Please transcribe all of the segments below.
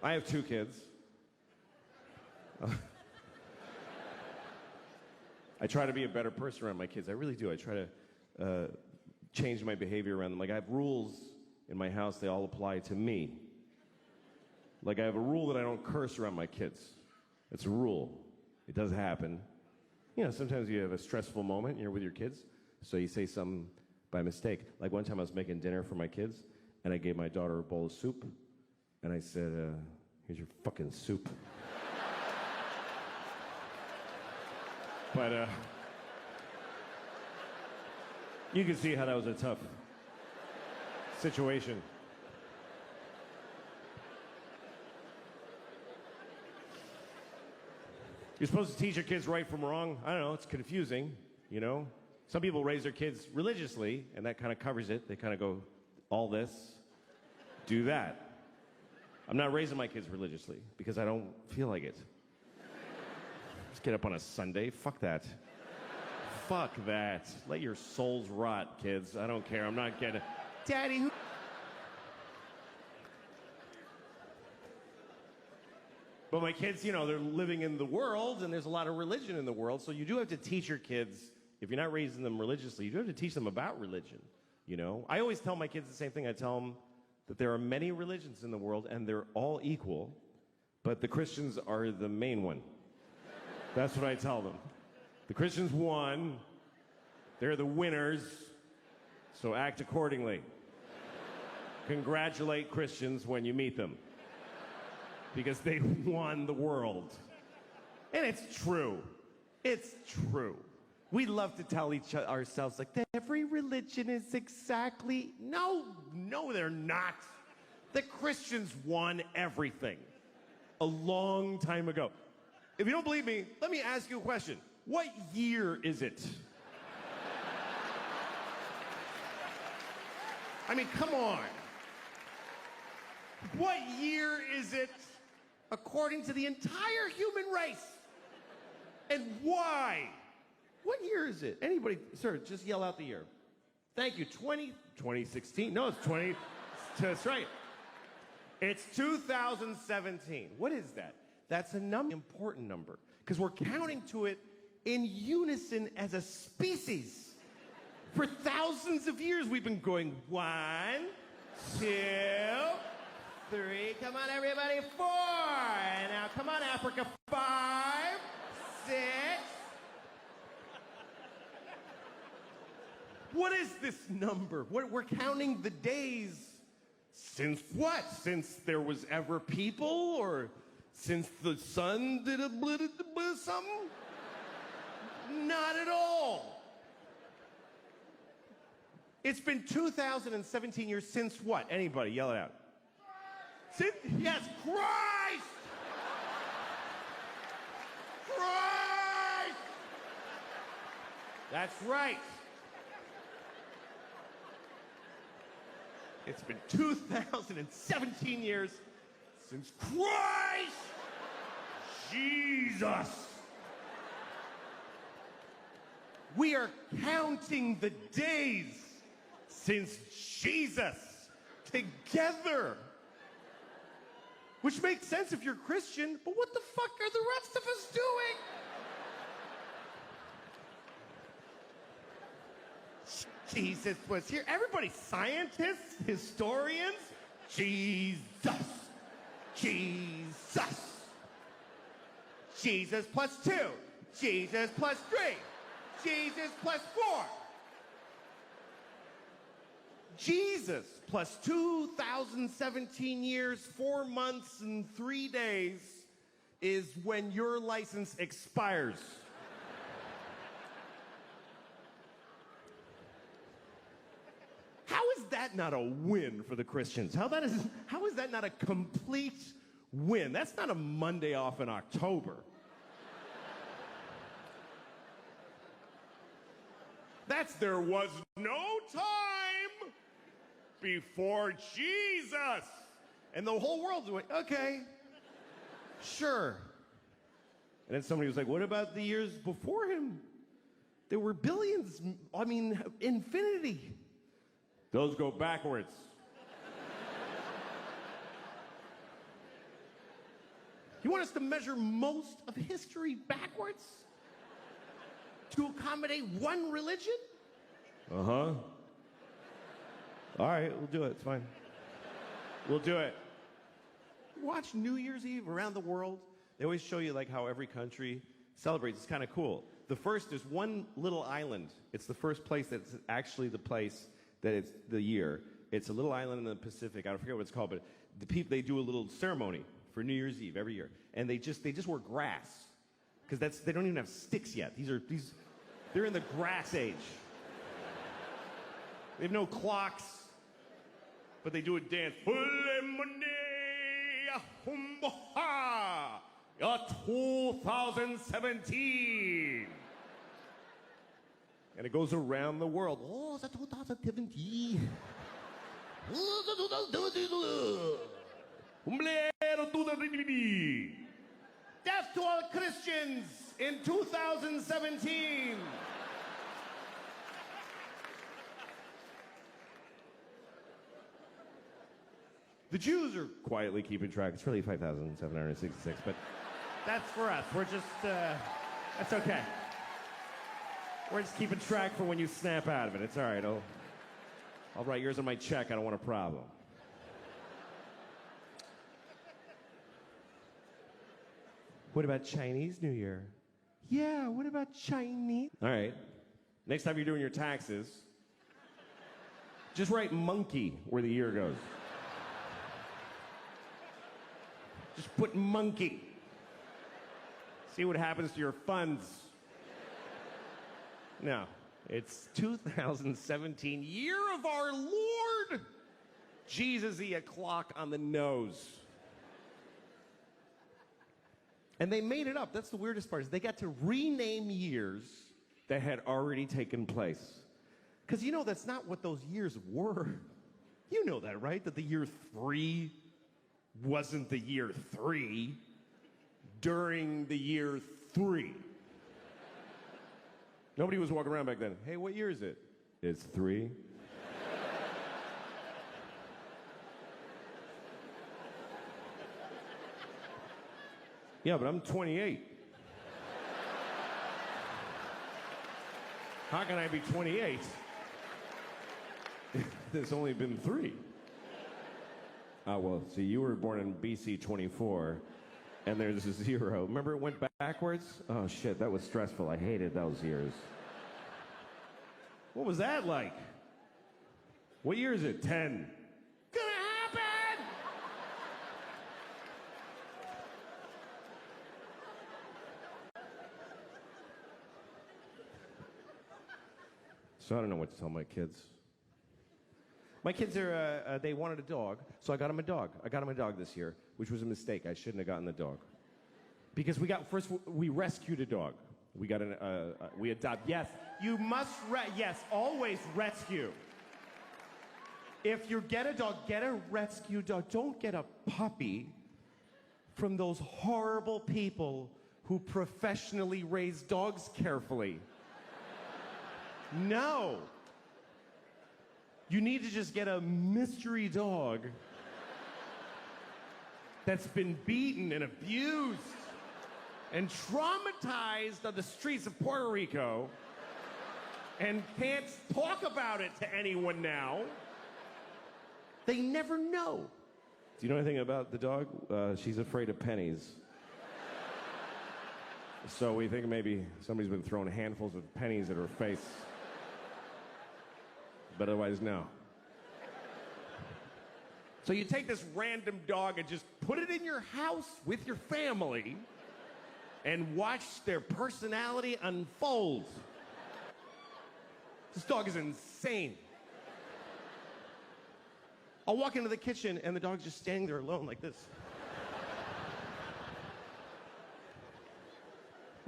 I have 2 kids. I try to be a better person around my kids. I really do. I try to change my behavior around them. Like, I have rules in my house. They all apply to me. Like, I have a rule that I don't curse around my kids. It's a rule. It does happen. You know, sometimes you have a stressful moment and you're with your kids, so you say something by mistake. Like, one time I was making dinner for my kids, and I gave my daughter a bowl of soup, and I said, here's your fucking soup. But you can see how that was a tough situation. You're supposed to teach your kids right from wrong. I don't know, it's confusing, you know? Some people raise their kids religiously, and that kind of covers it. They kind of go, all this, do that. I'm not raising my kids religiously because I don't feel like it. Just get up on a Sunday. Fuck that. Fuck that. Let your souls rot, kids. I don't care. I'm not getting... Daddy, who... But my kids, you know, they're living in the world, and there's a lot of religion in the world, so you do have to teach your kids, if you're not raising them religiously, you do have to teach them about religion, you know? I always tell my kids the same thing. I tell them that there are many religions in the world, and they're all equal, but the Christians are the main one. That's what I tell them. The Christians won. They're the winners, so act accordingly. Congratulate Christians when you meet them, because they won the world. And it's true. It's true. We love to tell ourselves, like, that every religion is exactly... No, they're not. The Christians won everything a long time ago. If you don't believe me, let me ask you a question. What year is it? I mean, come on. What year is it according to the entire human race? And why? What year is it? Anybody, sir, just yell out the year. Thank you. 2016. No, it's 20. That's right. It's 2017. What is that? That's a important number, because we're counting to it in unison as a species. For thousands of years, we've been going 1, 2, 3. Come on, everybody. 4. And now, come on, Africa. 5, 6. What is this number? We're counting the days since what? Since there was ever people, or since the sun did a something? Not at all. It's been 2017 years since what? Anybody, yell it out. Since, yes, Christ! Christ! That's right. It's been 2017 years since Christ Jesus. We are counting the days since Jesus together. Which makes sense if you're Christian, but what the fuck are the rest of us doing? Jesus was here. Everybody, scientists, historians, Jesus, Jesus. Jesus plus 2, Jesus plus 3, Jesus plus 4. Jesus plus 2017 years, 4 months, and 3 days is when your license expires. How is that not a win for the Christians? How is that not a complete win? That's not a Monday off in October. That's there was no time before Jesus. And the whole world's like, okay, sure. And then somebody was like, what about the years before him? There were billions, I mean, infinity. Those go backwards. You want us to measure most of history backwards? To accommodate one religion? Uh-huh. All right, we'll do it. It's fine. We'll do it. Watch New Year's Eve around the world. They always show you like how every country celebrates. It's kind of cool. The first is one little island. It's the first place that's actually the place that it's the year. It's a little island in the Pacific. I don't forget what it's called, but the people, they do a little ceremony for New Year's Eve every year, and they just wear grass because they don't even have sticks yet. They're in the grass age. They have no clocks, but they do a dance. 2017. And it goes around the world. Oh, it's 2017. Death to all Christians in 2017. The Jews are quietly keeping track. It's really 5,766, but That's for us. We're just, that's okay. we're just keeping track for when you snap out of it. It's all right. I'll write yours on my check. I don't want a problem. What about Chinese New Year? Yeah, what about Chinese? All right. Next time you're doing your taxes, just write monkey where the year goes. Just put monkey. See what happens to your funds. No, it's 2017, year of our Lord. Jesus-y, a clock on the nose. And they made it up. That's the weirdest part, is they got to rename years that had already taken place. Because you know that's not what those years were. You know that, right? That the year 3 wasn't the year 3 during the year 3. Nobody was walking around back then. Hey, what year is it? It's 3. Yeah, but I'm 28. How can I be 28? There's only been 3. Well, see, you were born in BC 24, and there's a 0. Remember it went backwards? Oh, shit, that was stressful. I hated those years. What was that like? What year is it? 10. Gonna happen! So I don't know what to tell my kids. My kids are, they wanted a dog, so I got them a dog. I got them a dog this year, which was a mistake. I shouldn't have gotten the dog. Because we rescued a dog. We got we adopt. Yes, you must, yes, always rescue. If you get a dog, get a rescue dog. Don't get a puppy from those horrible people who professionally raise dogs carefully. No. You need to just get a mystery dog that's been beaten and abused and traumatized on the streets of Puerto Rico and can't talk about it to anyone now. They never know. Do you know anything about the dog? She's afraid of pennies. So we think maybe somebody's been throwing handfuls of pennies at her face. But otherwise, no. So you take this random dog and just put it in your house with your family and watch their personality unfold. This dog is insane. I'll walk into the kitchen and the dog's just standing there alone like this.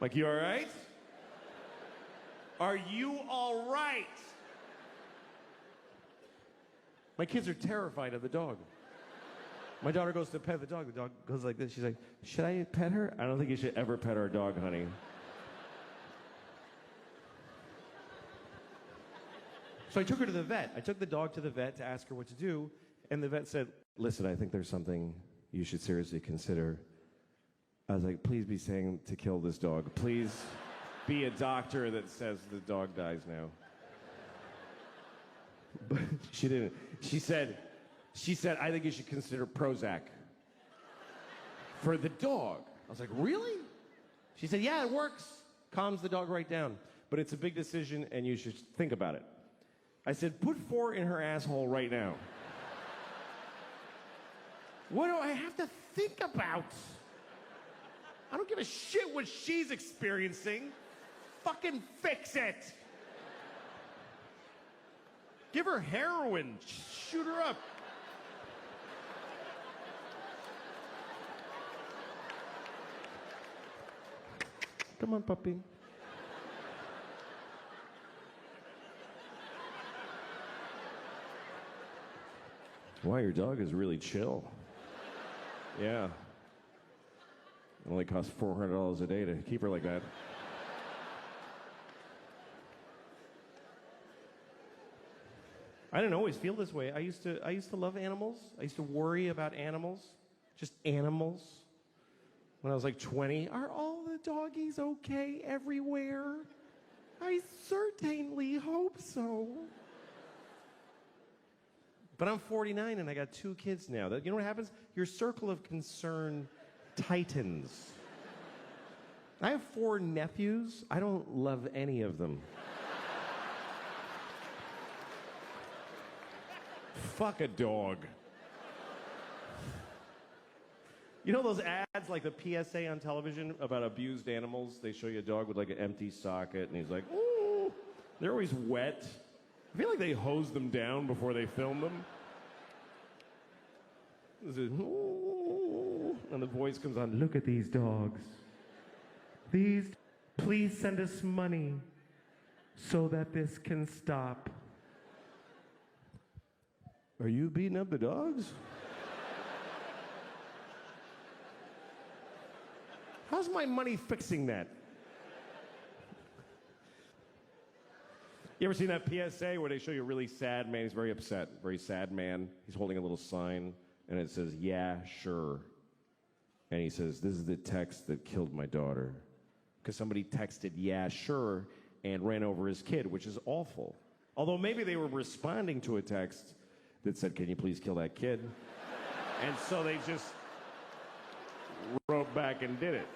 Like, you all right? Are you all right? My kids are terrified of the dog. My daughter goes to pet the dog. The dog goes like this. She's like, should I pet her? I don't think you should ever pet our dog, honey. So I took her to the vet. I took the dog to the vet to ask her what to do. And the vet said, listen, I think there's something you should seriously consider. I was like, please be saying to kill this dog. Please be a doctor that says the dog dies now. But she didn't. She said, I think you should consider Prozac for the dog. I was like, really? She said, yeah, it works. Calms the dog right down. But it's a big decision, and you should think about it. I said, put 4 in her asshole right now. What do I have to think about? I don't give a shit what she's experiencing. Fucking fix it. Give her heroin. Shoot her up. Come on, puppy. Wow, your dog is really chill. Yeah. It only costs $400 a day to keep her like that. I didn't always feel this way. I used to love animals. I used to worry about animals. Just animals. When I was like 20, are all the doggies okay everywhere? I certainly hope so. But I'm 49 and I got 2 kids now. You know what happens? Your circle of concern tightens. I have 4 nephews. I don't love any of them. Fuck a dog. You know those ads like the PSA on television about abused animals? They show you a dog with like an empty socket and he's like, ooh. They're always wet. I feel like they hose them down before they film them. Ooh, and the voice comes on, look at these dogs. Please send us money so that this can stop. Are you beating up the dogs? How's my money fixing that? You ever seen that PSA where they show you a really sad man? He's very upset, very sad man. He's holding a little sign, and it says, yeah, sure. And he says, this is the text that killed my daughter. Because somebody texted, yeah, sure, and ran over his kid, which is awful. Although maybe they were responding to a text that said, can you please kill that kid? And so they just wrote back and did it.